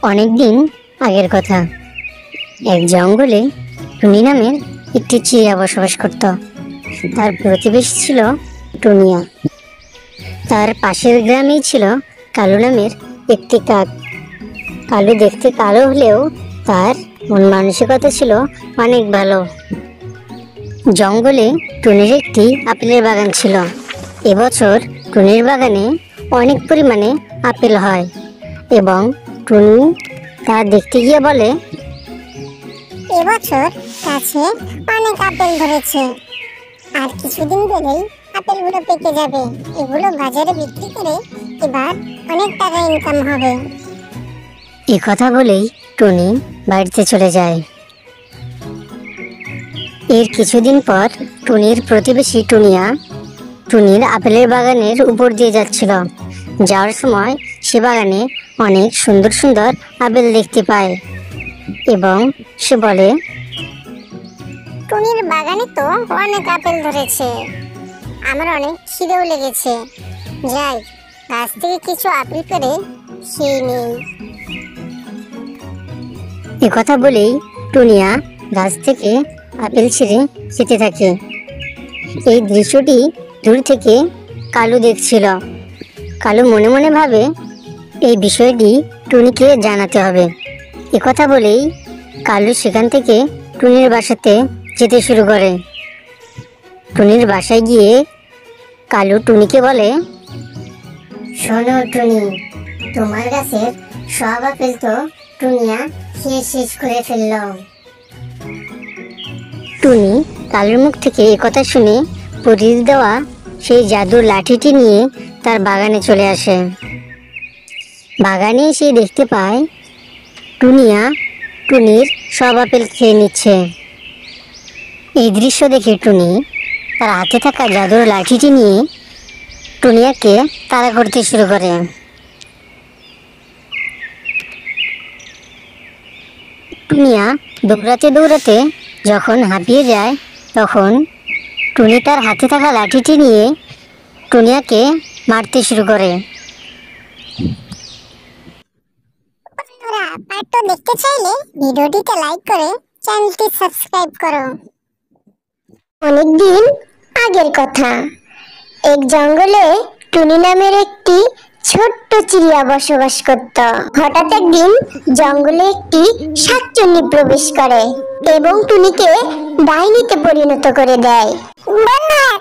অনেকদিন আগের কথা। এক জঙ্গলে টুনি নামের একটি চিড়িয়া বসবাস করত। তার প্রতিবেশী ছিল টুনিয়া। তার পাশের গ্রামেই ছিল কালু নামের একটি কাক। কালু দেখতে কালো হলেও তার মন মানসিকতা ছিল অনেক ভালো। জঙ্গলে টুনির একটি আপেলের বাগান ছিল। এবছর টুনির বাগানে অনেক পরিমাণে আপেল হয় এবং টুনি তা দেখতে গিয়ে বলে, এবছর গাছে অনেক আপেল ধরেছে, আর কিছুদিন পরেই আপেলগুলো পেকে যাবে। এগুলো বাজারে বিক্রি করে এবার অনেক টাকা ইনকাম হবে। এ কথা বলেই টুনি বাড়িতে চলে যায়। এর কিছুদিন পর টুনির প্রতিবেশী টুনিয়া টুনির আপেলের বাগানের উপর দিয়ে যাচ্ছিল। যাওয়ার সময় সে বাগানে অনেক সুন্দর সুন্দর আপেল দেখতে পায় এবং সে বলে, টুনির বাগানে তো অনেক আপেল ধরেছে, আমার অনেক খিদেও লেগেছে, যাই গাছ থেকে কিছু আপেল পেড়ে খেয়ে নেই। এ কথা বলেই টুনিয়া গাছ থেকে আপেল ছিঁড়ে খেতে থাকে। এই দৃশ্যটি দূর থেকে কালু দেখছিল। কালু মনে মনে ভাবে, এই বিষয়টি টুনিকে জানাতে হবে। এ কথা বলেই কালু সেখান থেকে টুনির বাসাতে যেতে শুরু করে। টুনির বাসায় গিয়ে কালু টুনিকে বলে, শোনো টুনি, তোমার গাছের সব আপেল তো টুনিয়া খেয়ে শেষ করে ফেলল। টুনি কালুর মুখ থেকে এ কথা শুনে পরীর দেওয়া সেই জাদুর লাঠিটি নিয়ে তার বাগানে চলে আসে। বাগানে এসে দেখতে পায় টুনিয়া টুনির সব আপেল খেয়ে নিচ্ছে। এই দৃশ্য দেখে টুনি তার হাতে থাকা জাদুর লাঠিটি নিয়ে টুনিয়াকে তাড়া করতে শুরু করে। টুনিয়া দৌড়াতে দৌড়াতে যখন হাঁপিয়ে যায়, তখন টুনি তার হাতে থাকা লাঠিটি নিয়ে টুনিয়াকে মারতে শুরু করে। বন্ধুরা, পার্টটা দেখতে চাইলে ভিডিওটিতে লাইক করে চ্যানেলটি সাবস্ক্রাইব করো। অনেকদিন আগের কথা, এক জঙ্গলে টুনি নামের একটি ছোট্ট চিড়িয়া বসবাস করত। হঠাৎ একদিন জঙ্গলে একটি শাকচুন্নি প্রবেশ করে এবং টুনিকে ডাইনিতে পরিণত করে দেয়। বন্ধুরা,